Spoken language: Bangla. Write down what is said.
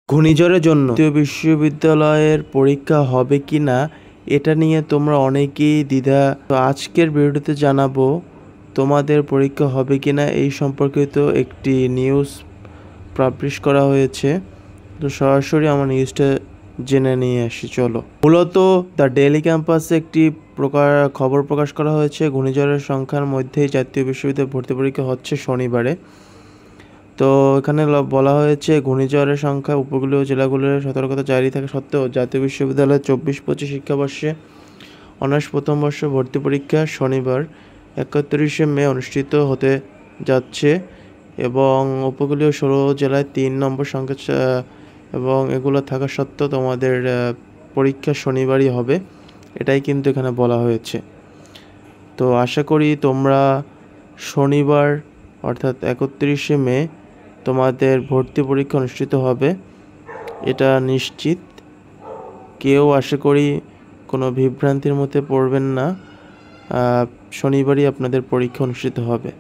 ঘূর্ণিঝড়ের জন্য জাতীয় বিশ্ববিদ্যালয়ের পরীক্ষা হবে কি না এটা নিয়ে তোমরা অনেকেই দ্বিধা। তো আজকের ভিডিওতে জানাবো তোমাদের পরীক্ষা হবে কি না এই সম্পর্কিত একটি নিউজ পাবলিশ করা হয়েছে। তো সরাসরি আমার নিউজটা জেনে নিয়ে আসি, চলো। মূলত দ্য ডেইলি ক্যাম্পাসে একটি খবর প্রকাশ করা হয়েছে, ঘূর্ণিঝড়ের সংখ্যার মধ্যেই জাতীয় বিশ্ববিদ্যালয়ে ভর্তি পরীক্ষা হচ্ছে শনিবারে। তো এখানে বলা হয়েছে ঘূর্ণিঝড়ের সংখ্যা উপকূলীয় জেলাগুলোর সতর্কতা জারি থাকা সত্ত্বেও জাতীয় বিশ্ববিদ্যালয়ের 24-25 শিক্ষাবর্ষে অনার্স প্রথম বর্ষ ভর্তি পরীক্ষা শনিবার 31শে মে অনুষ্ঠিত হতে যাচ্ছে এবং উপকূলীয় 16 জেলায় 3 নম্বর সংখ্যা এবং এগুলো থাকা সত্ত্বেও তোমাদের পরীক্ষা শনিবারই হবে, এটাই কিন্তু এখানে বলা হয়েছে। তো আশা করি তোমরা শনিবার অর্থাৎ 31শে মে তোমাদের ভর্তি পরীক্ষা অনুষ্ঠিত হবে, এটা নিশ্চিত। কেউ আশা করি কোনো বিভ্রান্তির মধ্যে পড়বেন না, শনিবারই আপনাদের পরীক্ষা অনুষ্ঠিত হবে।